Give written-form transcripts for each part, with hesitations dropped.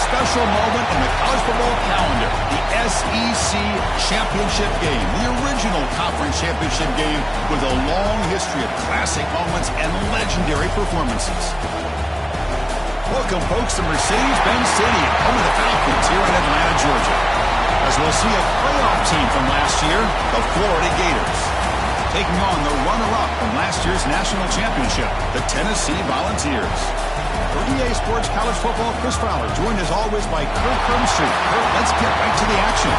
special moment in the college football calendar, the SEC Championship game, the original conference championship game with a long history of classic moments and legendary performances. Welcome, folks, to Mercedes-Benz Stadium, home of the Falcons here in Atlanta, Georgia. As we'll see a playoff team from last year, the Florida Gators, taking on the runner-up from last year's national championship, the Tennessee Volunteers. For EA Sports College Football, Chris Fowler, joined as always by Kurt Hermstreet. Kurt, let's get right to the action.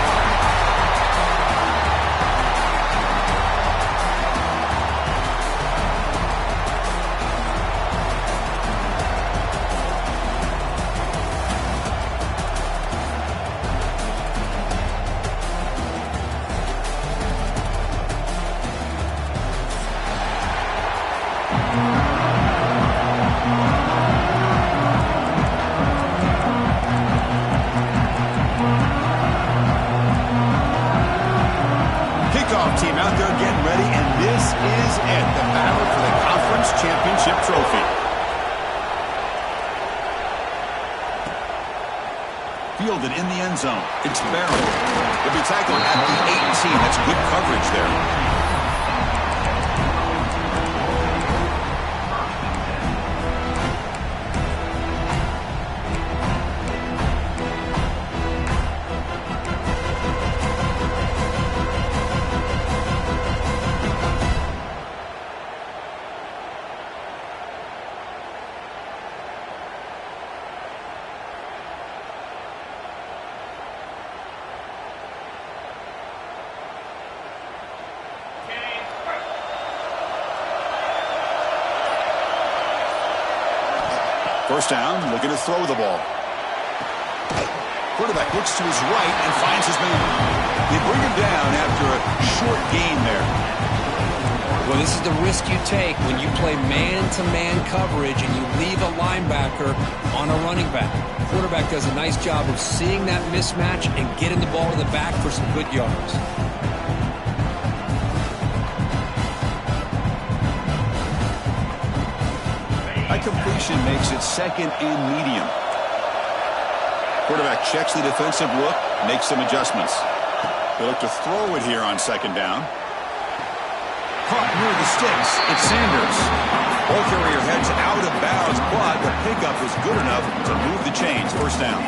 Team out there getting ready, and this is it, the battle for the conference championship trophy. Fielded in the end zone. It's Barrow. He'll be tackled at the 18. That's good coverage there. First down, looking to throw the ball. Quarterback looks to his right and finds his man. They bring him down after a short gain there. Well, this is the risk you take when you play man-to-man coverage and you leave a linebacker on a running back. Quarterback does a nice job of seeing that mismatch and getting the ball to the back for some good yards. That completion makes it second and medium. Quarterback checks the defensive look, makes some adjustments. He'll look to throw it here on second down. Caught near the sticks. It's Sanders. Ball carrier heads out of bounds, but the pickup was good enough to move the chains. First down.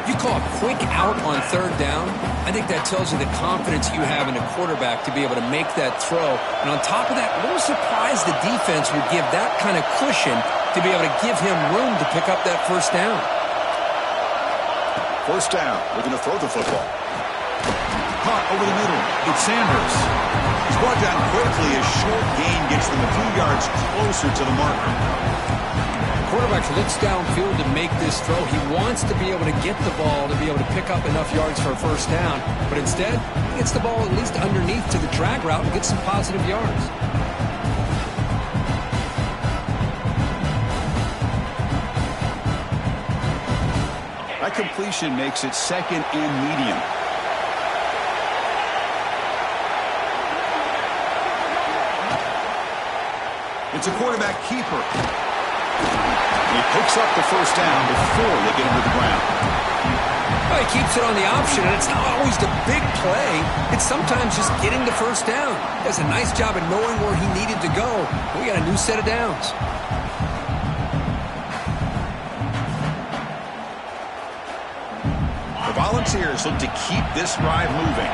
You call a quick out on third down, I think that tells you the confidence you have in a quarterback to be able to make that throw. And on top of that, a little surprised the defense would give that kind of cushion to be able to give him room to pick up that first down. First down, looking to throw the football. Caught over the middle. It's Sanders. He's brought down quickly as short gain gets them a few yards closer to the marker. Quarterback looks downfield to make this throw. He wants to be able to get the ball to be able to pick up enough yards for a first down. But instead, he gets the ball at least underneath to the drag route and gets some positive yards. That completion makes it second and medium. It's a quarterback keeper. He picks up the first down before they get him to the ground. Well, he keeps it on the option, and it's not always the big play. It's sometimes just getting the first down. He does a nice job of knowing where he needed to go. We got a new set of downs. The Volunteers look to keep this drive moving.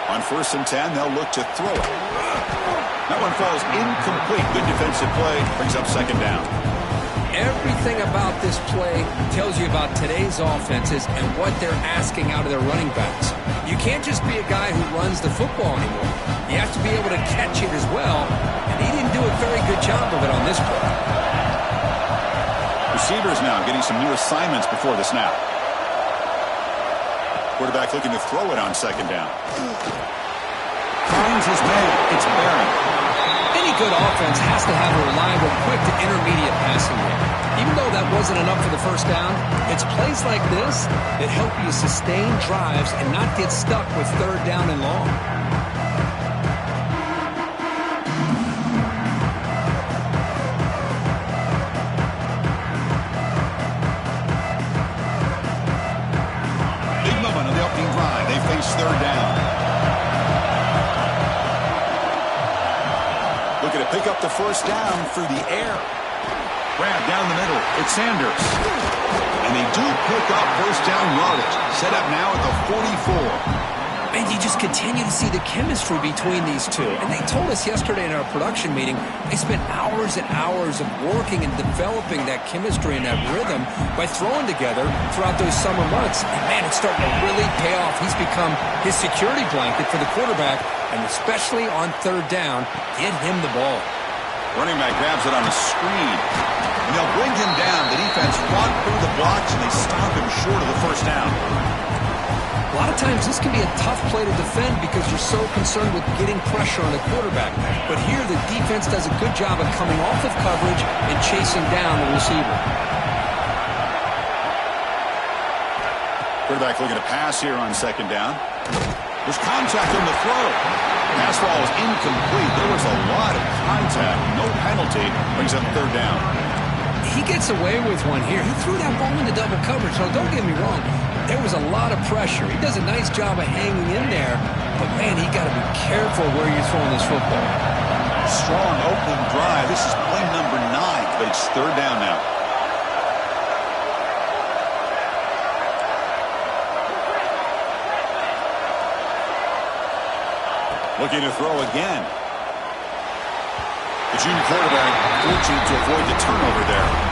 On 1st and 10, they'll look to throw it. That one falls incomplete. Good defensive play. Brings up second down. Everything about this play tells you about today's offenses and what they're asking out of their running backs. You can't just be a guy who runs the football anymore. You have to be able to catch it as well, and he didn't do a very good job of it on this play. Receivers now getting some new assignments before the snap. Quarterback looking to throw it on second down. Finds his man. It's Barron. Any good offense has to have a reliable, quick to intermediate passing game. Even though that wasn't enough for the first down, it's plays like this that help you sustain drives and not get stuck with third down and long. Looking to pick up the first down through the air. Grab down the middle. It's Sanders. And they do pick up first down yardage. Set up now at the 44. And you just continue to see the chemistry between these two. And they told us yesterday in our production meeting, they spent hours and hours of working and developing that chemistry and that rhythm by throwing together throughout those summer months. And, man, it's starting to really pay off. He's become his security blanket for the quarterback, and especially on third down, get him the ball. Running back grabs it on a screen. And they'll bring him down. The defense fought through the blocks, and they stop him short of the first down. A lot of times this can be a tough play to defend because you're so concerned with getting pressure on the quarterback. But here the defense does a good job of coming off of coverage and chasing down the receiver. Quarterback looking to pass here on second down. There's contact on the throw. Pass ball is incomplete. There was a lot of contact. No penalty. Brings up third down. He gets away with one here. He threw that ball into double coverage. Now, don't get me wrong. There was a lot of pressure. He does a nice job of hanging in there. But, man, he got to be careful where you're throwing this football. Strong opening drive. This is play number 9, but it's third down now. Looking to throw again. The junior quarterback fortunate to avoid the turnover there.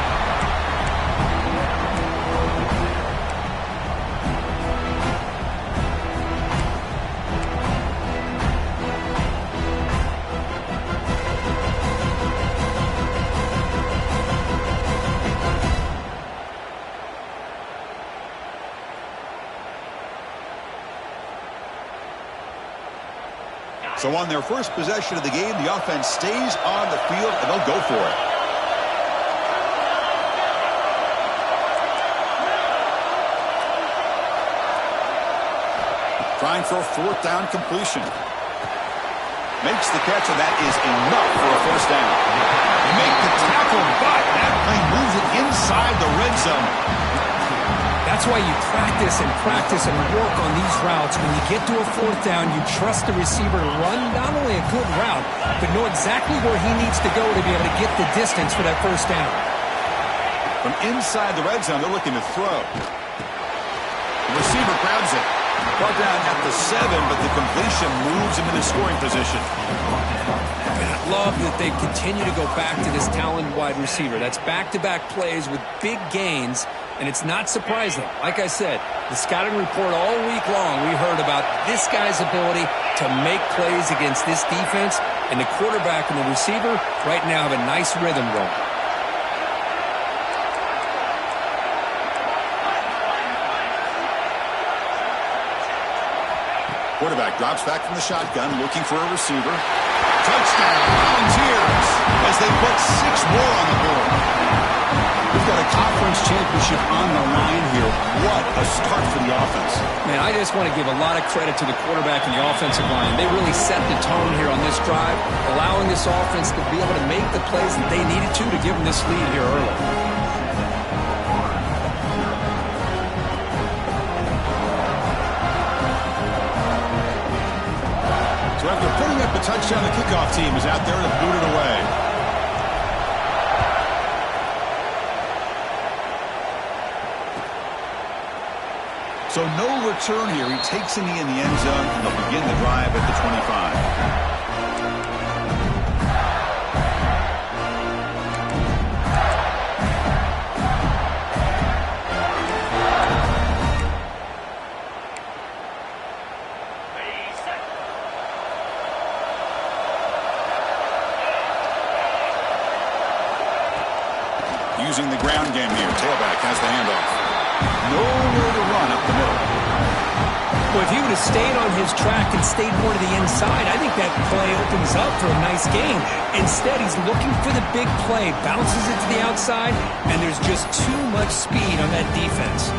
So on their first possession of the game, the offense stays on the field, and they'll go for it. Trying for a fourth down completion. Makes the catch, and that is enough for a first down. They make the tackle, but that play moves it inside the red zone. That's why you practice and work on these routes. When you get to a fourth down, you trust the receiver to run not only a good route, but know exactly where he needs to go to be able to get the distance for that first down. From inside the red zone, they're looking to throw. The receiver grabs it. Brought down at the 7, but the completion moves him into scoring position. And I love that they continue to go back to this talented wide receiver. That's back-to-back plays with big gains. And it's not surprising. Like I said, the scouting report all week long, we heard about this guy's ability to make plays against this defense. And the quarterback and the receiver right now have a nice rhythm going. Quarterback drops back from the shotgun, looking for a receiver. Touchdown, Volunteers, as they put 6 more on the board. We've got a conference championship on the line here. What a start for the offense. Man, I just want to give a lot of credit to the quarterback and the offensive line. They really set the tone here on this drive, allowing this offense to be able to make the plays that they needed to give them this lead here early. So after putting up a touchdown, the kickoff team is out there to boot it away. So no return here. He takes a knee in the end zone, and they'll begin the drive at the 25. Using the ground game here. Tailback has the handoff. Nowhere to run up the middle. Well, if he would have stayed on his track and stayed more to the inside, I think that play opens up for a nice gain. Instead, he's looking for the big play, bounces it to the outside, and there's just too much speed on that defense.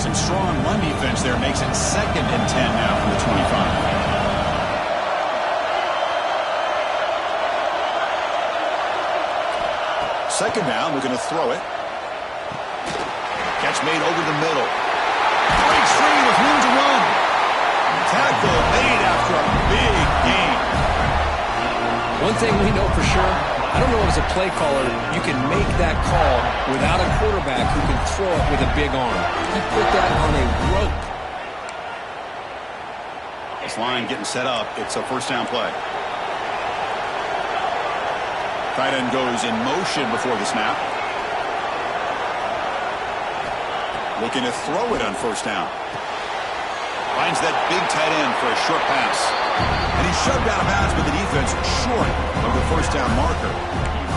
Some strong run defense there makes it 2nd and 10 now from the 25. Second down, we're going to throw it. Catch made over the middle. Breaks free with room to run. Tackle thing we know for sure, I don't know as a play caller, you can make that call without a quarterback who can throw it with a big arm. He put that on a rope. This line getting set up. It's a first down play. Tight end goes in motion before the snap. Looking to throw it on first down. Finds that big tight end for a short pass. And he's shoved out of bounds with the defense short of the first down marker.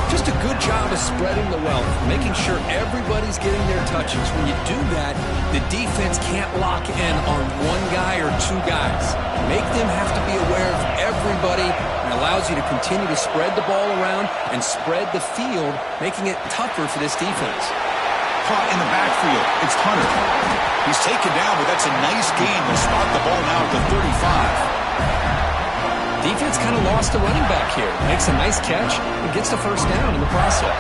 Just a good job of spreading the wealth, making sure everybody's getting their touches. When you do that, the defense can't lock in on one guy or two guys. Make them have to be aware of everybody, and allows you to continue to spread the ball around and spread the field, making it tougher for this defense. Caught in the backfield. It's Hunter. He's taken down, but that's a nice gain. They'll spot the ball now at the 35. Defense kind of lost a running back here. Makes a nice catch and gets the first down in the process.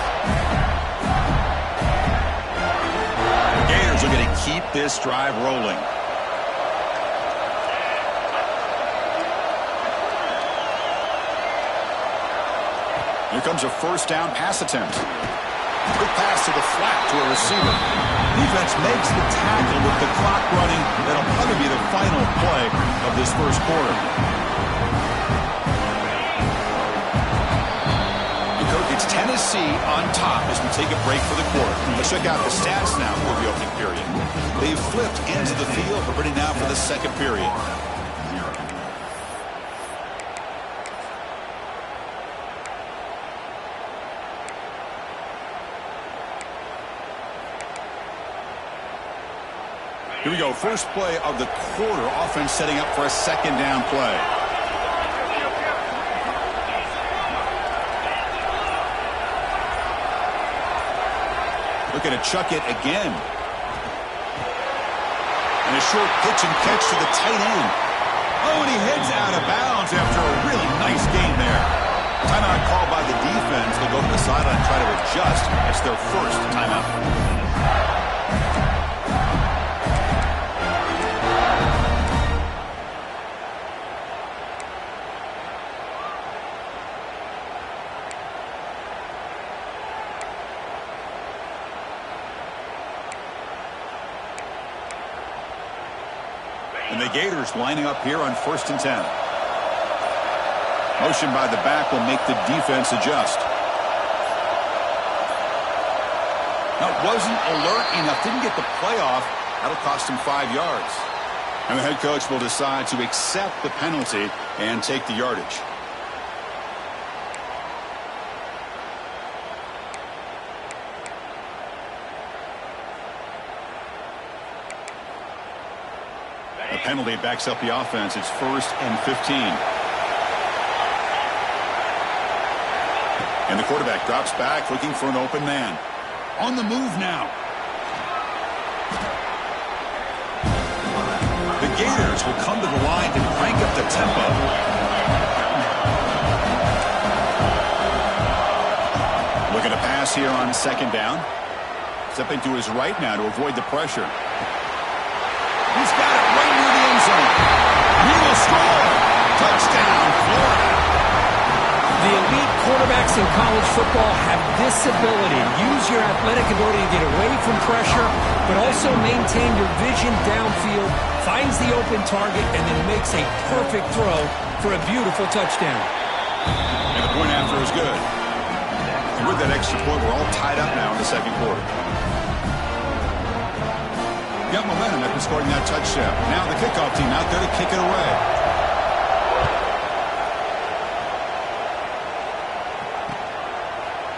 The Gators are going to keep this drive rolling. Here comes a first down pass attempt. Quick pass to the flat to a receiver. Defense makes the tackle with the clock running. That'll probably be the final play of this first quarter. It's Tennessee on top as we take a break for the quarter. Let's check out the stats now for the opening period. They've flipped into the field, but ready now for the second period. Here we go. First play of the quarter. Offense setting up for a second down play. Looking to chuck it again. And a short pitch and catch to the tight end. Oh, and he heads out of bounds after a really nice game there. Timeout called by the defense. They'll go to the sideline and try to adjust. It's their first timeout. And the Gators lining up here on 1st and 10. Motion by the back will make the defense adjust. Now, wasn't alert enough, didn't get the play off. That'll cost him 5 yards. And the head coach will decide to accept the penalty and take the yardage. The penalty backs up the offense. It's 1st and 15. And the quarterback drops back looking for an open man. On the move now. The Gators will come to the line to crank up the tempo. Looking to pass here on second down. Stepping to his right now to avoid the pressure. He's got it right near the end zone. He will score. Touchdown, Florida. The elite quarterbacks in college football have this ability. Use your athletic ability to get away from pressure, but also maintain your vision downfield, finds the open target, and then makes a perfect throw for a beautiful touchdown. And the point after is good. And with that extra point, we're all tied up now in the second quarter. Got momentum after scoring that touchdown. Now the kickoff team out there to kick it away.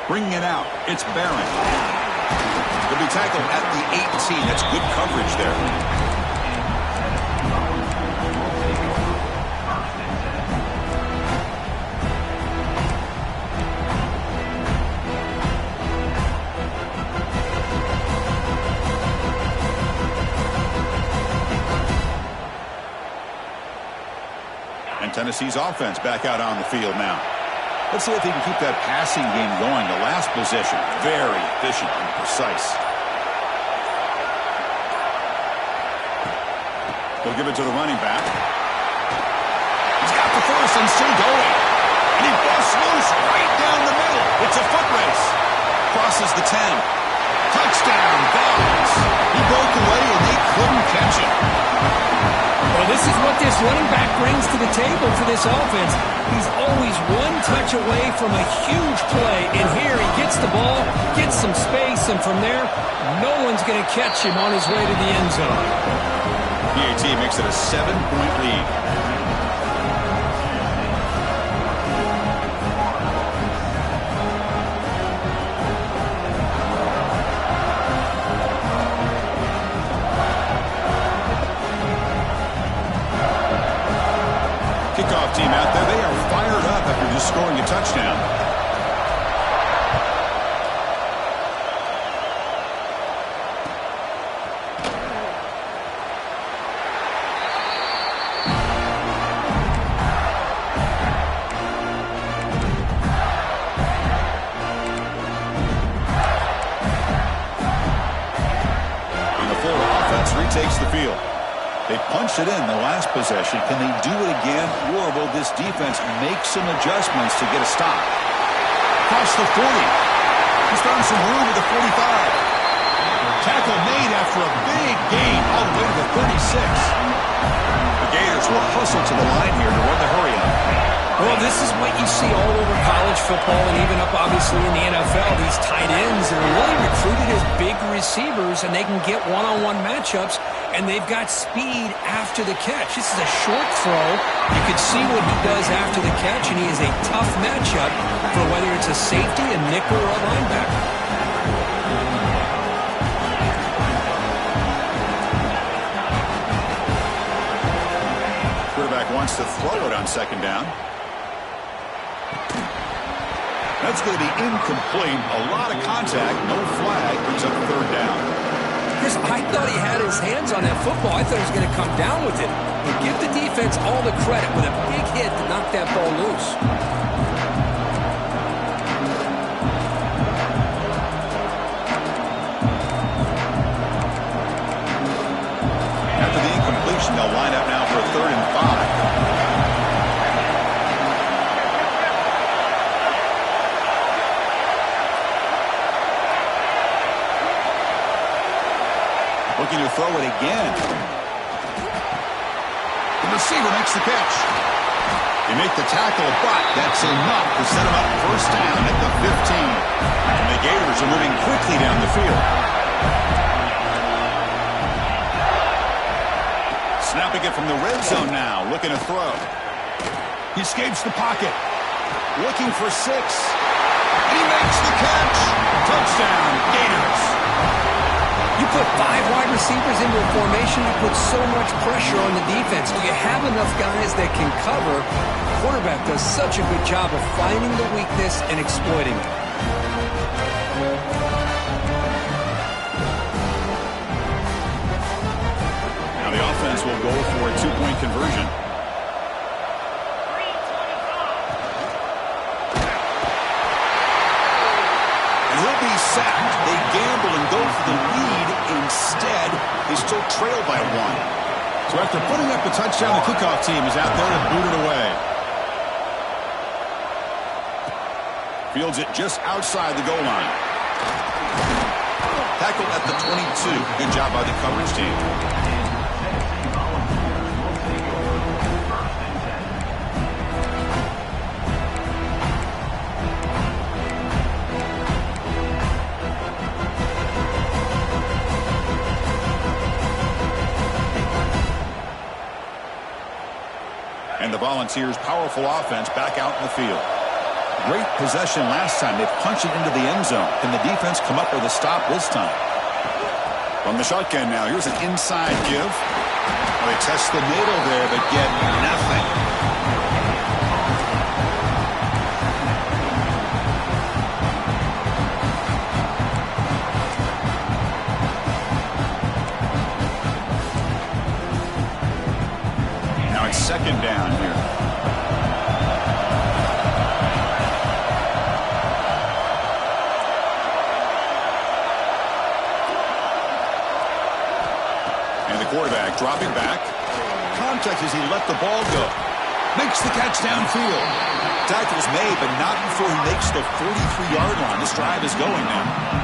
Bringing it out, it's Barron. He'll be tackled at the 18. That's good coverage there. And Tennessee's offense back out on the field now. Let's see if they can keep that passing game going. The last possession, very efficient and precise. They'll give it to the running back. He's got the first and still going. And he busts loose right down the middle. It's a foot race. Crosses the 10. Touchdown, Dogs. He broke away and they couldn't catch him. Well, this is what this running back brings to the table for this offense. He's always one touch away from a huge play. And here he gets the ball, gets some space, and from there, no one's going to catch him on his way to the end zone. PAT makes it a 7-point lead. Kickoff team out there, they are fired up after just scoring a touchdown. And the Florida offense retakes the field. They punched it in the last possession. Can they do it again, or will this defense make some adjustments to get a stop? Across the 40. He's found some room at the 45. Tackle made after a big gain all the way to the 36. The Gators will hustle to the line here to run the hurry up. Well, this is what you see all over college football and even up, obviously, in the NFL. These tight ends are really recruited as big receivers, and they can get one-on-one matchups, and they've got speed after the catch. This is a short throw. You can see what he does after the catch, and he is a tough matchup for whether it's a safety, a nickel, or a linebacker. Quarterback wants to throw it on second down. That's going to be incomplete. A lot of contact, no flag, brings up third down. Chris, I thought he had his hands on that football. I thought he was going to come down with it. But give the defense all the credit with a big hit to knock that ball loose. After the incompletion, they'll line up now for a 3rd and 5. Looking to throw it again. The receiver makes the catch. They make the tackle, but that's enough to set him up first down at the 15. And the Gators are moving quickly down the field. Snapping it from the red zone now, looking to throw. He escapes the pocket. Looking for 6. He makes the catch. Touchdown, Gators. You put 5 wide receivers into a formation, you put so much pressure on the defense. Do you have enough guys that can cover? The quarterback does such a good job of finding the weakness and exploiting it. Now the offense will go for a 2-point conversion. And he'll be sacked. They gamble and go for the lead. Instead, they still trail by 1. So after putting up the touchdown, the kickoff team is out there to boot it away. Fields it just outside the goal line. Tackled at the 22. Good job by the coverage team. And the Volunteers' powerful offense back out in the field. Great possession last time. They punched it into the end zone. Can the defense come up with a stop this time? From the shotgun now, here's an inside give. Well, they test the middle there, but get nothing. Now it's second down here. And the quarterback dropping back. Contact as he let the ball go. Makes the catch downfield. Tackle's made, but not before he makes the 43-yard line. This drive is going now.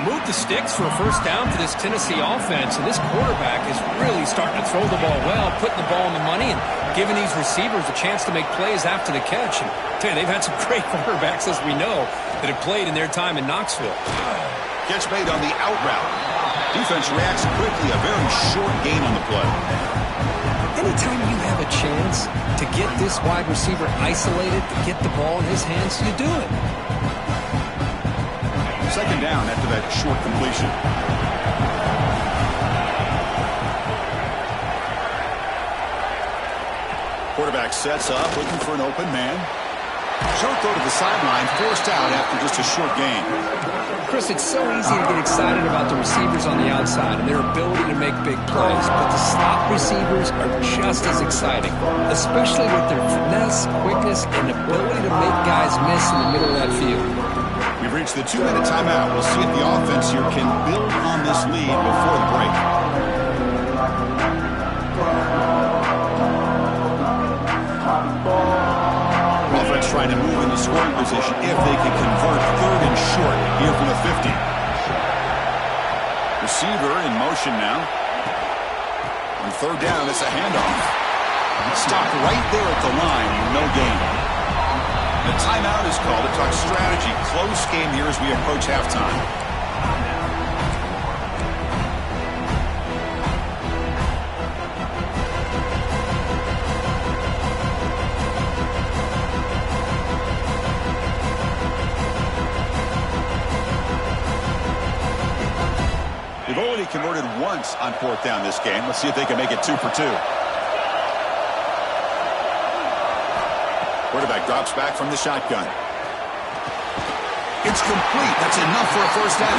Move the sticks for a first down for this Tennessee offense, and this quarterback is really starting to throw the ball well, putting the ball in the money, and giving these receivers a chance to make plays after the catch. And I tell you, they've had some great quarterbacks, as we know, that have played in their time in Knoxville. Catch made on the out route. Defense reacts quickly, a very short gain on the play. Anytime you have a chance to get this wide receiver isolated, to get the ball in his hands, you do it. Second down after that short completion. Quarterback sets up, looking for an open man. Short throw to the sideline, forced out after just a short gain. Chris, it's so easy to get excited about the receivers on the outside and their ability to make big plays, but the slot receivers are just as exciting, especially with their finesse, quickness, and ability to make guys miss in the middle of that field. We've reached the 2-minute timeout. We'll see if the offense here can build on this lead before the break. Offense trying to move into scoring position if they can convert third and short here from the 50. Receiver in motion now. On third down, it's a handoff. Stopped right there at the line, no gain. The timeout is called to talk strategy. Close game here as we approach halftime. They've already converted once on fourth down this game. Let's see if they can make it 2 for 2. Quarterback drops back from the shotgun. It's complete. That's enough for a first down.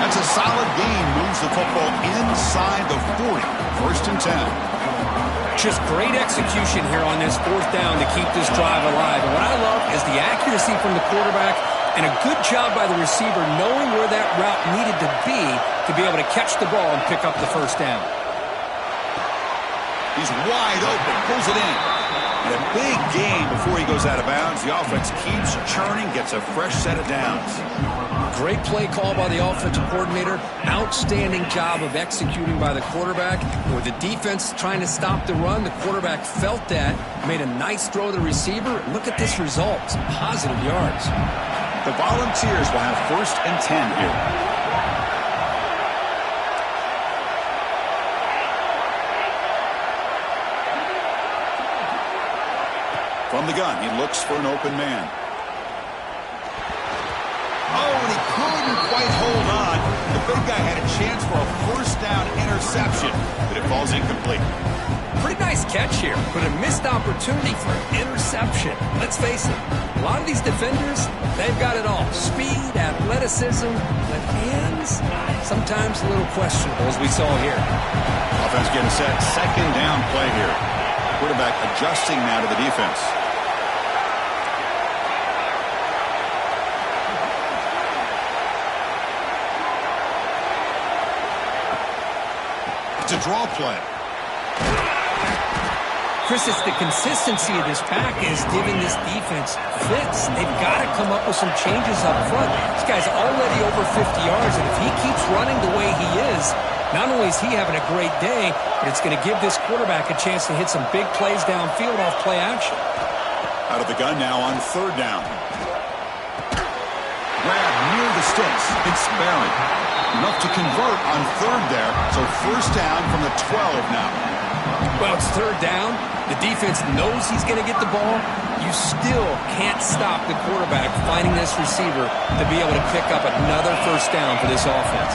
That's a solid gain. Moves the football inside the 40. First and 10. Just great execution here on this fourth down to keep this drive alive. And what I love is the accuracy from the quarterback and a good job by the receiver knowing where that route needed to be able to catch the ball and pick up the first down. He's wide open. Pulls it in. And a big gain before he goes out of bounds. The offense keeps churning, gets a fresh set of downs. Great play call by the offensive coordinator. Outstanding job of executing by the quarterback. With the defense trying to stop the run, the quarterback felt that, made a nice throw to the receiver. Look at this result. Some positive yards. The Volunteers will have first and 10 here. From the gun, he looks for an open man. Oh, and he couldn't quite hold on. The big guy had a chance for a first down interception, but it falls incomplete. Pretty nice catch here, but a missed opportunity for an interception. Let's face it, a lot of these defenders, they've got it all. Speed, athleticism, but hands, sometimes a little questionable, as we saw here. Offense getting set, second down play here. Quarterback adjusting now to the defense. It's a draw play. Chris, it's the consistency of this pack is giving this defense fits. They've got to come up with some changes up front. This guy's already over 50 yards, and if he keeps running the way he is, not only is he having a great day, but it's going to give this quarterback a chance to hit some big plays downfield off play action. Out of the gun now on third down. Grab near the sticks. It's sparing. Enough to convert on third there. So first down from the 12 now. Well, it's third down. The defense knows he's going to get the ball. You still can't stop the quarterback finding this receiver to be able to pick up another first down for this offense.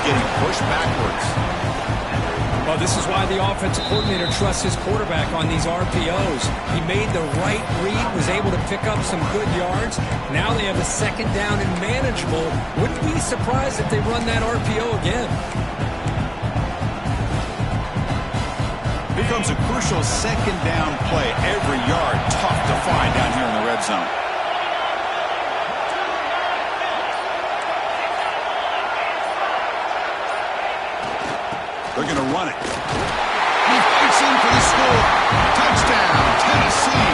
Getting pushed backwards. Well, this is why the offensive coordinator trusts his quarterback on these RPOs. He made the right read, was able to pick up some good yards. Now they have a second down and manageable. Wouldn't be surprised if they run that RPO again. Here comes a crucial second down play. Every yard tough to find down here in the red zone. They're going to run it. He fights in for the score. Touchdown, Tennessee.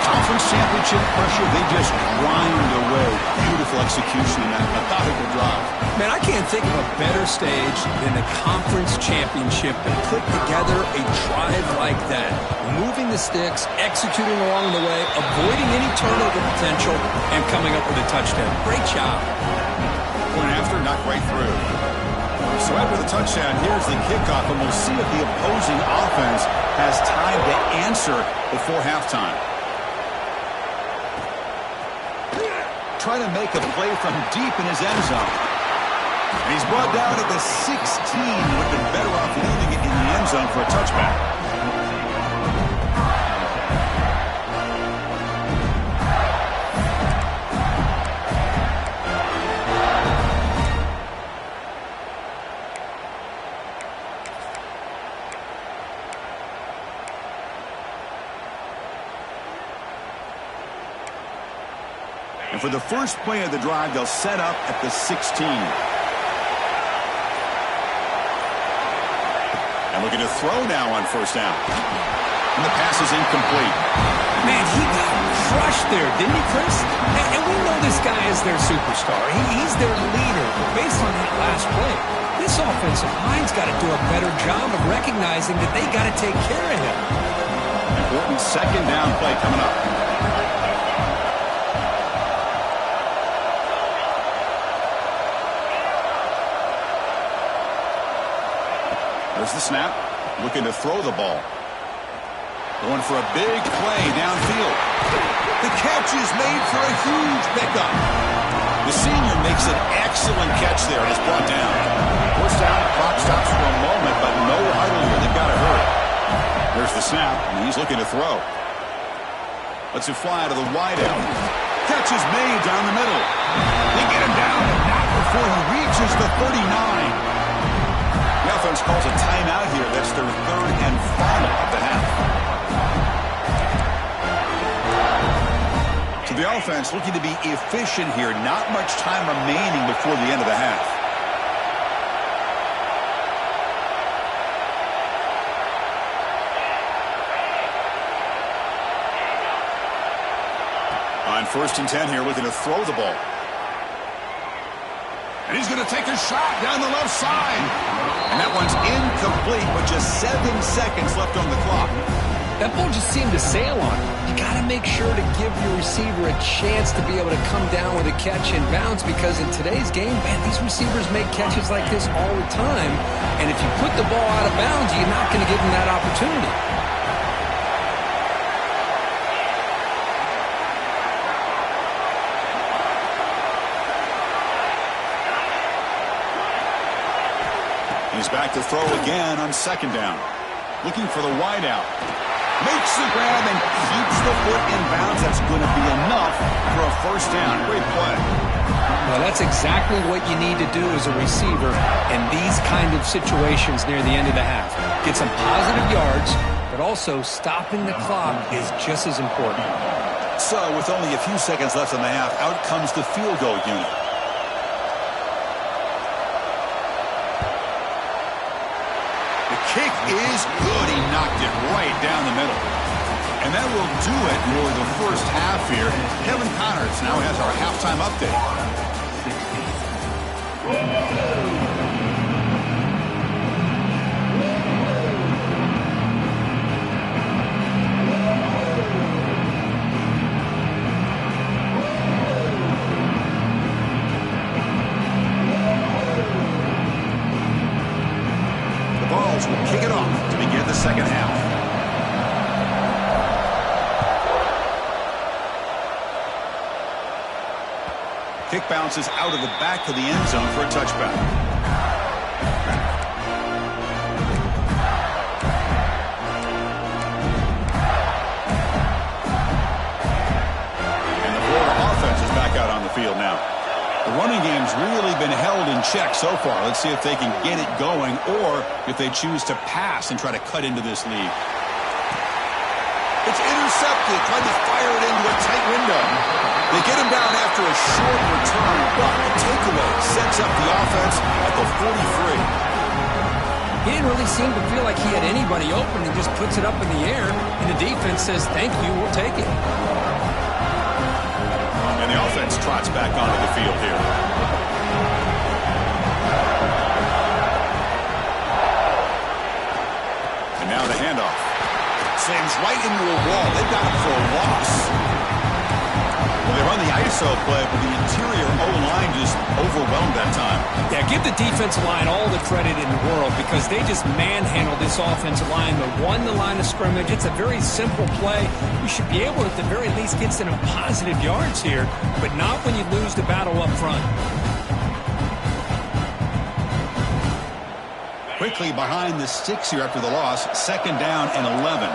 Conference championship pressure, they just grind away. Beautiful execution in that methodical drive. Man, I can't think of a better stage than the conference championship to put together a drive like that. Moving the sticks, executing along the way, avoiding any turnover potential, and coming up with a touchdown. Great job. Point after, not right through. So after the touchdown, here's the kickoff, and we'll see if the opposing offense has time to answer before halftime. Trying to make a play from deep in his end zone. And he's brought down at the 16. Would have been better off leaving it in the end zone for a touchback. And for the first play of the drive, they'll set up at the 16. And looking to throw now on first down. And the pass is incomplete. Man, he got crushed there, didn't he, Chris? And we know this guy is their superstar. He's their leader. But based on that last play, this offensive line's got to do a better job of recognizing that they got to take care of him. Important second down play coming up. There's the snap. Looking to throw the ball. Going for a big play downfield. The catch is made for a huge pickup. The senior makes an excellent catch there and is brought down. First down, clock stops for a moment, but no huddle here. They've got to hurry. There's the snap, and he's looking to throw. Lets it fly to the wideout. Catch is made down the middle. They get him down, and not before he reaches the 39. The offense calls a timeout here. That's their third and final of the half. So the offense looking to be efficient here. Not much time remaining before the end of the half. On 1st and 10 here, looking to throw the ball. And he's going to take a shot down the left side. And that one's incomplete with just 7 seconds left on the clock. That ball just seemed to sail on him. You got to make sure to give your receiver a chance to be able to come down with a catch and bounce, because in today's game, man, these receivers make catches like this all the time. And if you put the ball out of bounds, you're not going to give them that opportunity. He's back to throw again on second down. Looking for the wideout. Makes the grab and keeps the foot in bounds. That's going to be enough for a first down. Great play. Well, that's exactly what you need to do as a receiver in these kind of situations near the end of the half. Get some positive yards, but also stopping the clock is just as important. So with only a few seconds left in the half, out comes the field goal unit. Kick is good. He knocked it right down the middle. And that will do it for the first half here. Kevin Connors now has our halftime update. Will kick it off to begin the second half. Kick bounces out of the back of the end zone for a touchback. out on the field now. The running game's really been held in check so far. Let's see if they can get it going or if they choose to pass and try to cut into this lead. It's intercepted, trying to fire it into a tight window. They get him down after a short return, but the takeaway sets up the offense at the 43. He didn't really seem to feel like he had anybody open. He just puts it up in the air, and the defense says, thank you, we'll take it. And the offense trots back onto the field here. And now the handoff. Slams right into a wall. They've got him for a loss. Well, they run the ISO play, but the interior O-line just overwhelmed that time. Yeah, give the defensive line all the credit in the world because they just manhandled this offensive line. They won the line of scrimmage. It's a very simple play. You should be able to, at the very least, get some positive yards here, but not when you lose the battle up front. Quickly behind the sticks here after the loss. 2nd down and 11.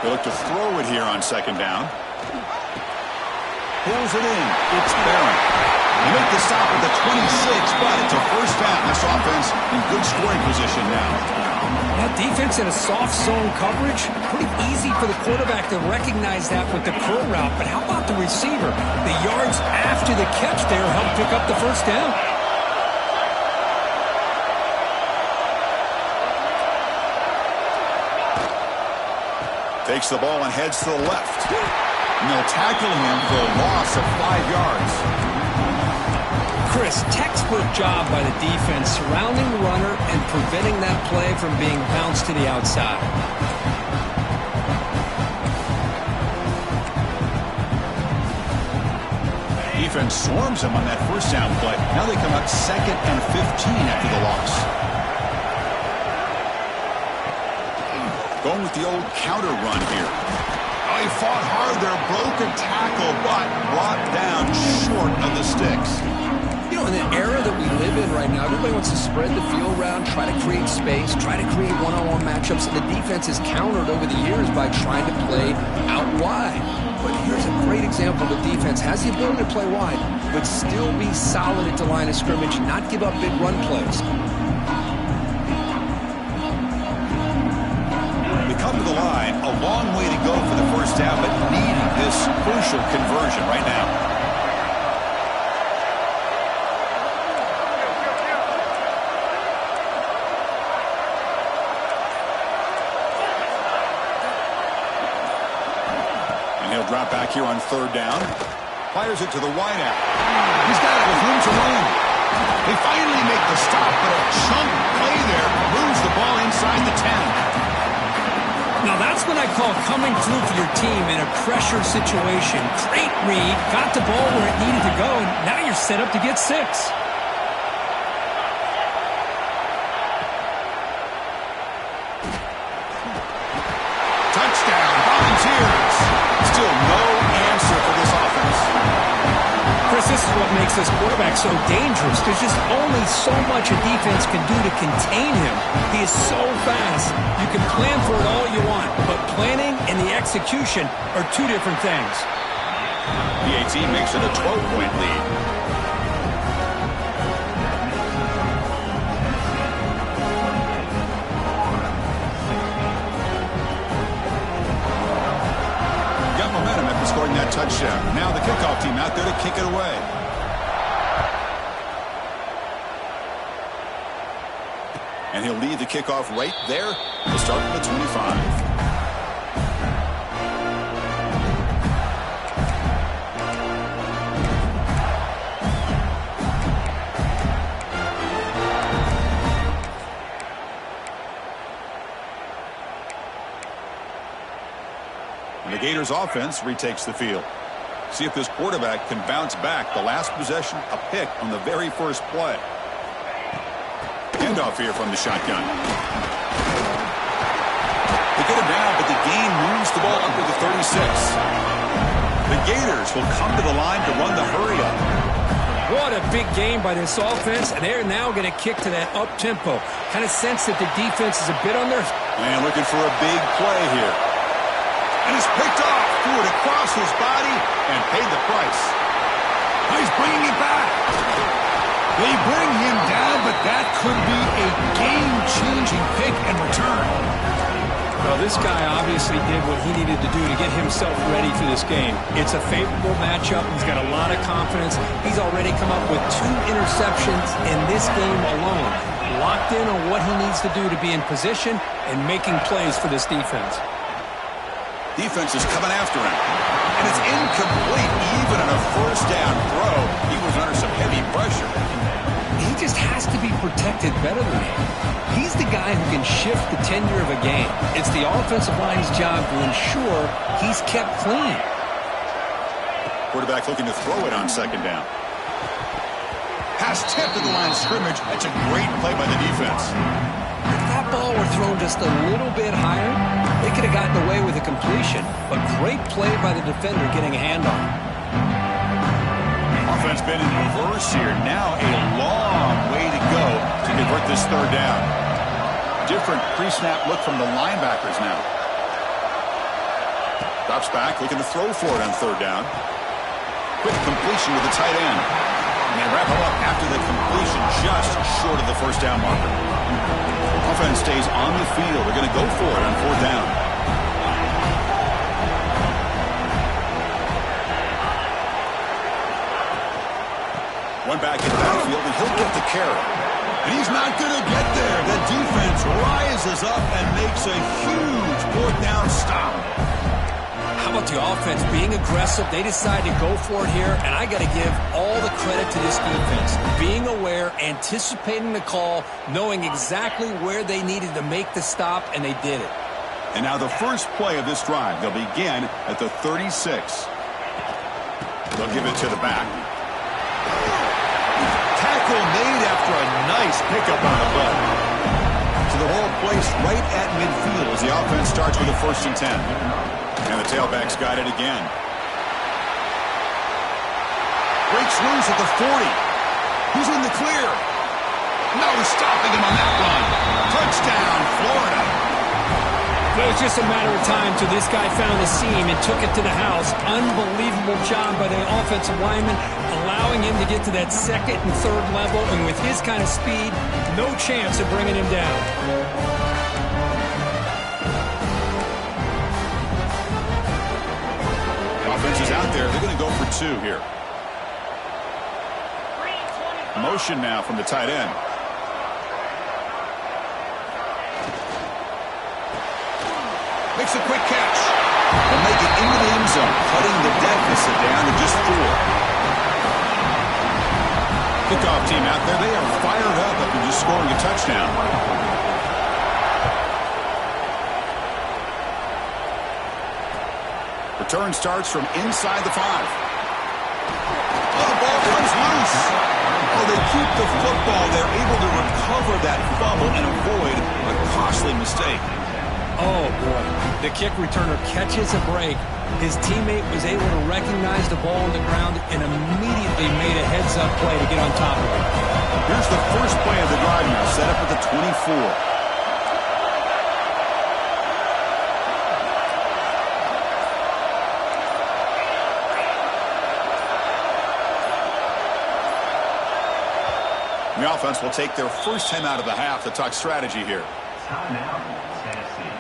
They look to throw it here on 2nd down. Pulls it in. It's Barron. They make the stop at the 26, but it's a 1st down. This offense in good scoring position now. That defense in a soft zone coverage, pretty easy for the quarterback to recognize that with the curl route. But how about the receiver? The yards after the catch there help pick up the 1st down. Takes the ball and heads to the left. And they'll tackle him for a loss of 5 yards. Chris, textbook job by the defense surrounding the runner and preventing that play from being bounced to the outside. Defense swarms him on that 1st down play. Now they come up 2nd and 15 after the loss. Going with the old counter run here. Oh, he fought hard there, broke a tackle, but brought down short of the sticks. You know, in the era that we live in right now, everybody wants to spread the field around, try to create space, try to create one-on-one matchups, and the defense has countered over the years by trying to play out wide. But here's a great example. The defense has the ability to play wide, but still be solid at the line of scrimmage, not give up big run plays. Come to the line, a long way to go for the 1st down, but needing this crucial conversion right now. And he'll drop back here on 3rd down. Fires it to the wideout. He's got it with room to run. They finally make the stop, but a chunk play there moves the ball inside the 10. Now that's what I call coming through for your team in a pressure situation. Great read, got the ball where it needed to go, and now you're set up to get 6. Touchdown, Volunteers. Still no answer for this offense. Chris, this is what makes this quarterback so dangerous. There's just only so much a defense can do to contain him. He is so fast. You can plan for it all you want, but planning and the execution are 2 different things. The 18 makes it a 12-point lead. Got momentum after scoring that touchdown. Now the kickoff team out there to kick it away. And he'll lead the kickoff right there to start at the 25. And the Gators offense retakes the field. See if this quarterback can bounce back. The last possession, a pick on the very first play. Handoff here from the shotgun. They get him down, but the gain moves the ball up to the 36. The Gators will come to the line to run the hurry up. What a big game by this offense, and they're now going to kick to that up-tempo. Kind of sense that the defense is a bit on their... And looking for a big play here. And it's picked off, threw it across his body, and paid the price. He's bringing it back. They bring him down, but that could be a game-changing pick and return. Well, this guy obviously did what he needed to do to get himself ready for this game. It's a favorable matchup. He's got a lot of confidence. He's already come up with 2 interceptions in this game alone. Locked in on what he needs to do to be in position and making plays for this defense. Defense is coming after him. And it's incomplete. Even on a first down throw, he was under some heavy pressure. He just has to be protected better than that. He's the guy who can shift the tenure of a game. It's the offensive line's job to ensure he's kept clean. Quarterback looking to throw it on second down. Pass tipped to the line of scrimmage. That's a great play by the defense. If that ball were thrown just a little bit higher, they could have gotten away with a completion. But great play by the defender getting a hand on it. Offense been in reverse here. Now a long way to go to convert this third down. Different pre-snap look from the linebackers now. Drops back, looking to throw for it on third down. Quick completion with the tight end. And they wrap him up after the completion, just short of the first down marker. Offense stays on the field. They're going to go for it on fourth down. One back in the backfield, and he'll get the carry. And he's not going to get there. The defense rises up and makes a huge fourth down stop. How about the offense being aggressive? They decide to go for it here, and I got to give all the credit to this defense. Being aware, anticipating the call, knowing exactly where they needed to make the stop, and they did it. And now the first play of this drive, they'll begin at the 36. They'll give it to the back. Tackle made after a nice pickup on the play. So the ball placed right at midfield as the offense starts with a 1st and 10. And the tailback's got it again. Breaks loose at the 40. He's in the clear. No stopping him on that run. Touchdown, Florida. It was just a matter of time till this guy found the seam and took it to the house. Unbelievable job by the offensive lineman, allowing him to get to that 2nd and 3rd level. And with his kind of speed, no chance of bringing him down. Offense is out there. They're going to go for 2 here. Motion now from the tight end. Makes a quick catch. They'll make it into the end zone, cutting the deficit down to just 4. Kickoff team out there. They are fired up after just scoring a touchdown. Return starts from inside the 5. Oh, the ball comes loose. Oh, they keep the football. They're able to recover that fumble and avoid a costly mistake. Oh, boy. The kick returner catches a break. His teammate was able to recognize the ball on the ground and immediately made a heads-up play to get on top of it. Here's the first play of the drive now, set up at the 24. The offense will take their first time out of the half to talk strategy here. Timeout, Tennessee.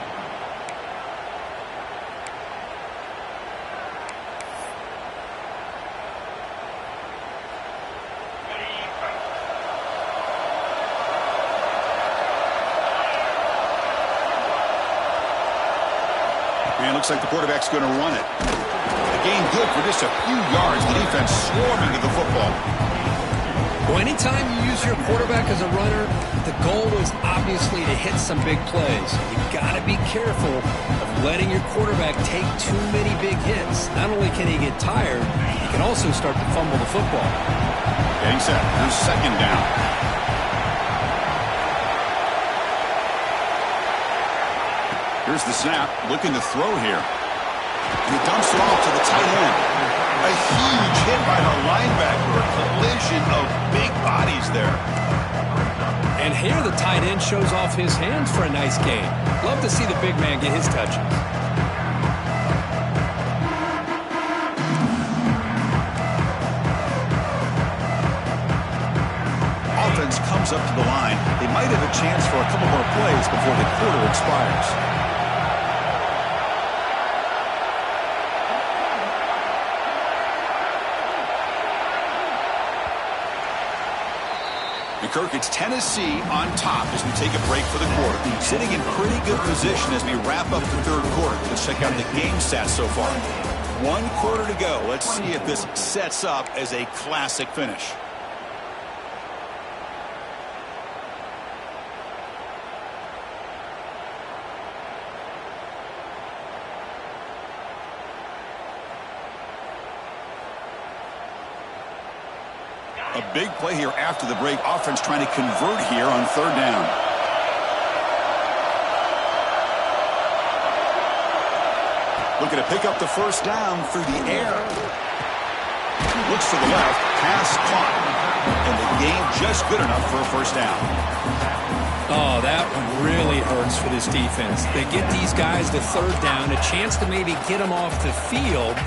And it looks like the quarterback's going to run it. The gain good for just a few yards. The defense swarming to the football. Well, anytime you use your quarterback as a runner, the goal is obviously to hit some big plays. You've got to be careful of letting your quarterback take too many big hits. Not only can he get tired, he can also start to fumble the football. Getting set. Here's second down. Here's the snap. Looking to throw here. And he dumps it off to the tight end. A huge hit by the linebacker. A collision of big bodies there. And here the tight end shows off his hands for a nice gain. Love to see the big man get his touches. Offense comes up to the line. They might have a chance for a couple more plays before the quarter expires. Kirk, it's Tennessee on top as we take a break for the quarter. Sitting in pretty good position as we wrap up the third quarter. Let's check out the game stats so far. 1 quarter to go. Let's see if this sets up as a classic finish. A big play here after the break. Offense trying to convert here on third down. Looking to pick up the first down through the air. Looks to the left. Pass caught. And the gain just good enough for a first down. Oh, that one really hurts for this defense. They get these guys to third down, a chance to maybe get them off the field,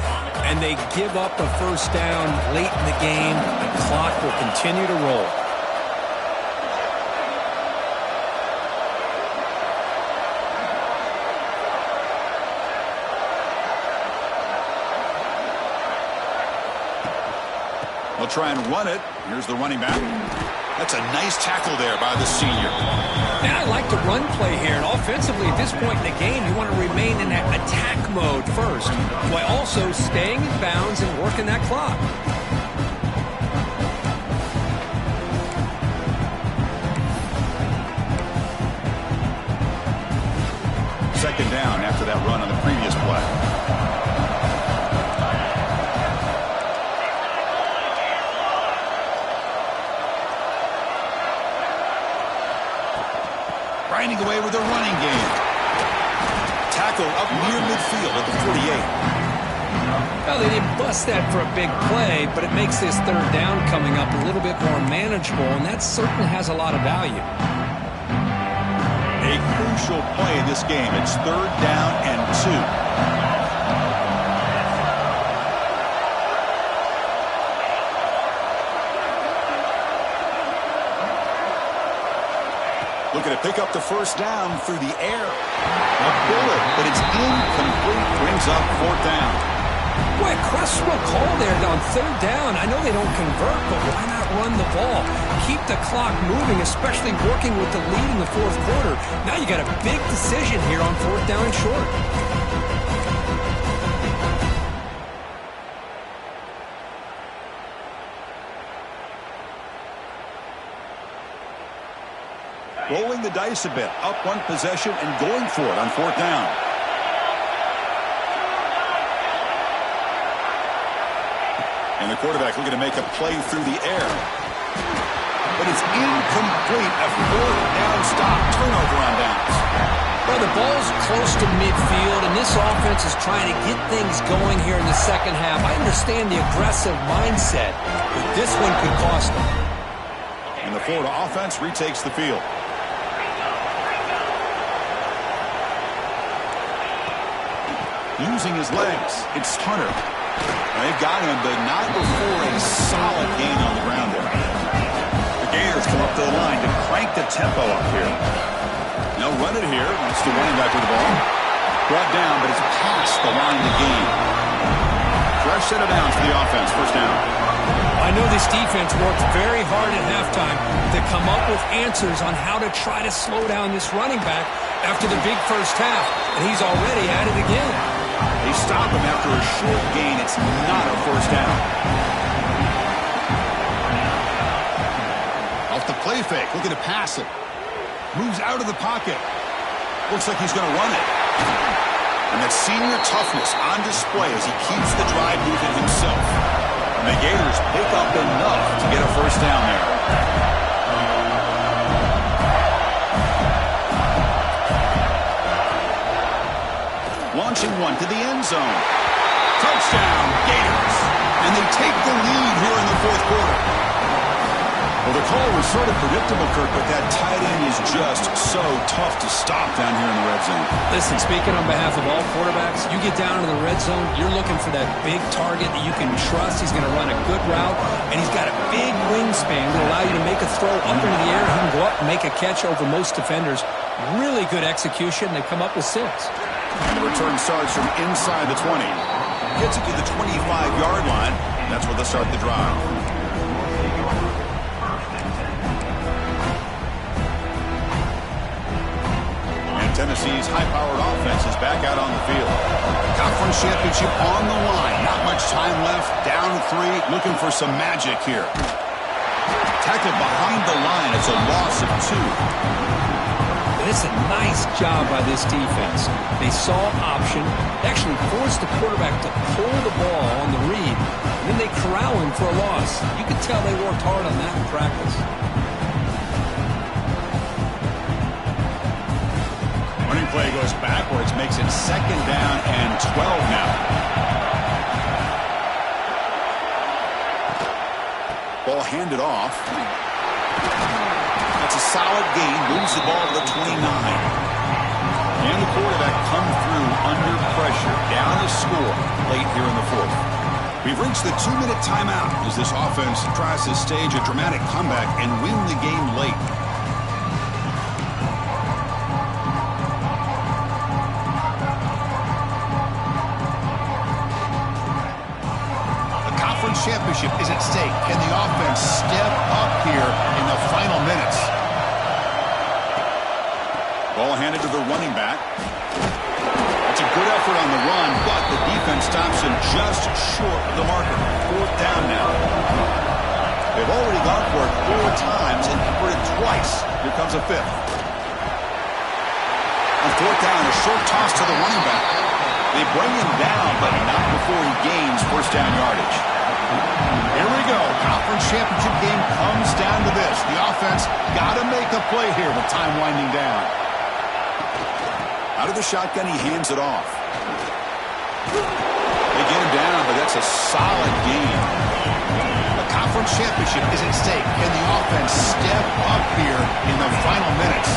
and they give up a first down late in the game. The clock will continue to roll. They'll try and run it. Here's the running back. That's a nice tackle there by the senior. And I like the run play here. And offensively, at this point in the game, you want to remain in that attack mode first, while also staying in bounds and working that clock. Second down after that run on the previous play. Grinding away with a running game. Tackle up near midfield at the 48. Well, they didn't bust that for a big play, but it makes this third down coming up a little bit more manageable, and that certainly has a lot of value. A crucial play in this game. It's third down and 2. Looking to pick up the first down through the air. A bullet, but it's incomplete. Brings up fourth down. Boy, a questionable call there on third down. I know they don't convert, but why not run the ball? Keep the clock moving, especially working with the lead in the fourth quarter. Now you got a big decision here on fourth down and short. Rolling the dice a bit. Up one possession and going for it on fourth down. And the quarterback looking to make a play through the air. But it's incomplete. A fourth down stop. Turnover on downs. Well, the ball's close to midfield, and this offense is trying to get things going here in the second half. I understand the aggressive mindset, but this one could cost them. And the Florida offense retakes the field. Using his legs, it's Hunter. They've got him, but not before a solid gain on the ground there. The Gators come up to the line to crank the tempo up here. Now run it here. That's the running back with the ball. Brought down, but it's past the line to gain. Fresh set of downs for the offense. First down. I know this defense worked very hard at halftime to come up with answers on how to try to slow down this running back after the big first half, and he's already at it again. They stop him after a short gain. It's not a first down. Off the play fake, looking to pass it. Moves out of the pocket. Looks like he's going to run it. And that senior toughness on display as he keeps the drive moving himself. And the Gators pick up enough to get a first down there. Launching one to the end zone. Touchdown, Gators. And they take the lead here in the fourth quarter. Well, the call was sort of predictable, Kirk, but that tight end is just so tough to stop down here in the red zone. Listen, speaking on behalf of all quarterbacks, you get down to the red zone, you're looking for that big target that you can trust. He's going to run a good route, and he's got a big wingspan to allow you to make a throw up into the air. He can go up and make a catch over most defenders. Really good execution. They come up with 6. And the return starts from inside the 20. Gets it to the 25-yard line. That's where they'll start the drive. Tennessee's high-powered offense is back out on the field. Conference championship on the line. Not much time left. Down 3. Looking for some magic here. Tackled behind the line. It's a loss of 2. It's a nice job by this defense. They saw option. They actually forced the quarterback to pull the ball on the read. And then they corral him for a loss. You can tell they worked hard on that in practice. Running play goes backwards, makes it 2nd down and 12 now. Ball handed off. That's a solid gain, moves the ball to the 29. And the quarterback comes through under pressure, down the score late here in the fourth. We've reached the 2-minute timeout as this offense tries to stage a dramatic comeback and win the game late. Championship is at stake. Can the offense step up here in the final minutes? Ball handed to the running back. That's a good effort on the run, but the defense stops him just short of the marker. 4th down now. They've already gone for it 4 times and converted twice. Here comes a 5th. On 4th down, a short toss to the running back. They bring him down, but not before he gains 1st down yardage. Here we go. Conference championship game comes down to this. The offense got to make a play here with time winding down. Out of the shotgun, he hands it off. They get him down, but that's a solid game. The conference championship is at stake. Can the offense step up here in the final minutes?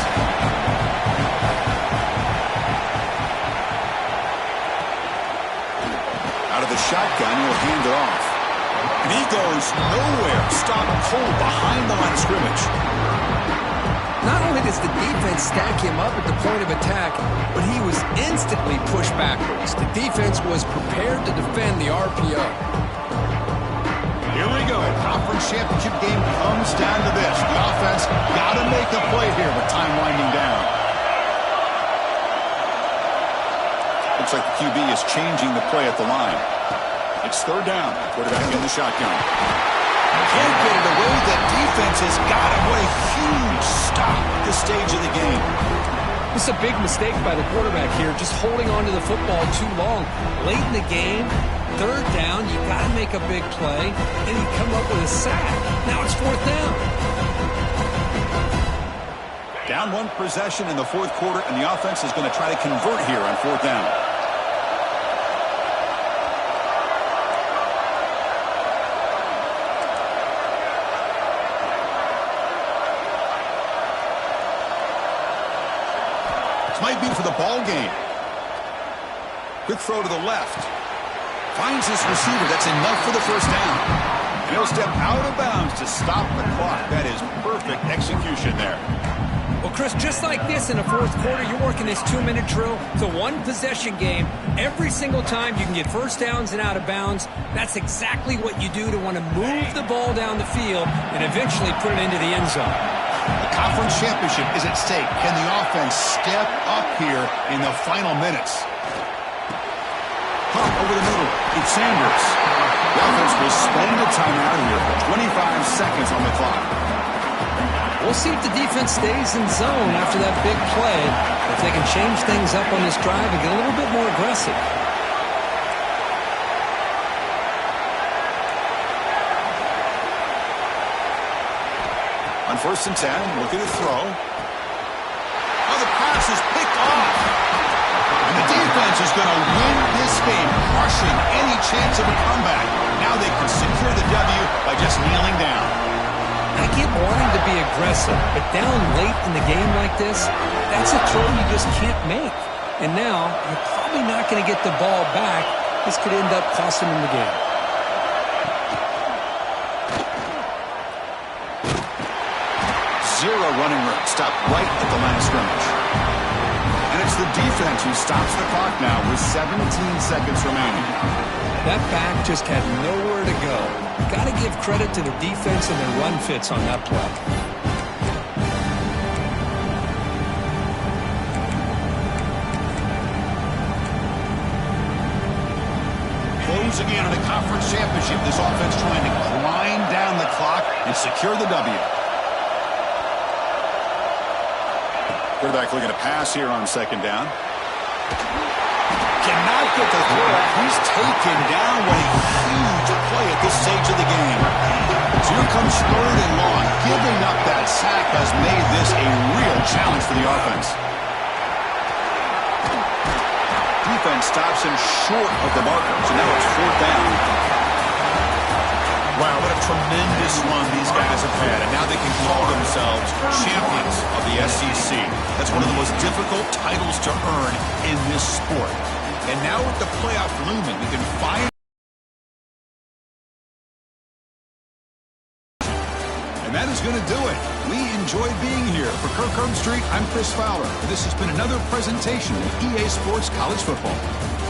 Out of the shotgun, he'll hand it off. And he goes nowhere. Stop cold behind the line of scrimmage. Not only does the defense stack him up at the point of attack, but he was instantly pushed backwards. The defense was prepared to defend the RPO. Here we go. Conference championship game comes down to this. The offense got to make a play here with time winding down. Looks like the QB is changing the play at the line. It's 3rd down. Quarterback in the shotgun. Can't get it away. That defense has got him. What a huge stop at this stage of the game. This is a big mistake by the quarterback here, just holding on to the football too long. Late in the game, 3rd down, you got to make a big play, and you come up with a sack. Now it's 4th down. Down 1 possession in the fourth quarter, and the offense is going to try to convert here on 4th down. Might be for the ball game. Quick throw to the left. Finds his receiver. That's enough for the 1st down. And he'll step out of bounds to stop the clock. That is perfect execution there. Well, Chris, just like this in the fourth quarter, you're working this 2-minute drill. It's a 1-possession game. Every single time you can get 1st downs and out of bounds. That's exactly what you do to want to move the ball down the field and eventually put it into the end zone. The conference championship is at stake. Can the offense step up here in the final minutes? Pump over the middle. It's Sanders. The offense will spend a timeout here. 25 seconds on the clock. We'll see if the defense stays in zone after that big play. If they can change things up on this drive and get a little bit more aggressive. On 1st and 10, look at the throw. Oh, the pass is picked off. And the defense defense is going to win this game, crushing any chance of a comeback. Now they can secure the W by just kneeling down. I get wanting to be aggressive, but down late in the game like this, that's a throw you just can't make. And now, you're probably not going to get the ball back. This could end up costing them the game. Zero running room. Stopped right at the line of scrimmage. And it's the defense who stops the clock now with 17 seconds remaining. That back just had nowhere to go. Got to give credit to the defense and their run fits on that play. Closing in on a conference championship, this offense trying to grind down the clock and secure the W. Quarterback looking to pass here on second down. Cannot get the throw. He's taken down. What a huge play at this stage of the game. So here comes 3rd and long. Giving up that sack has made this a real challenge for the offense. Defense stops him short of the marker, so now it's 4th down. Wow, what a tremendous run these guys have had, and now they can call themselves champions of the SEC. That's one of the most difficult titles to earn in this sport. And now with the playoff looming, we can find. And that is going to do it. We enjoyed being here. For Kirk Herbstreit, I'm Chris Fowler. This has been another presentation of EA Sports College Football.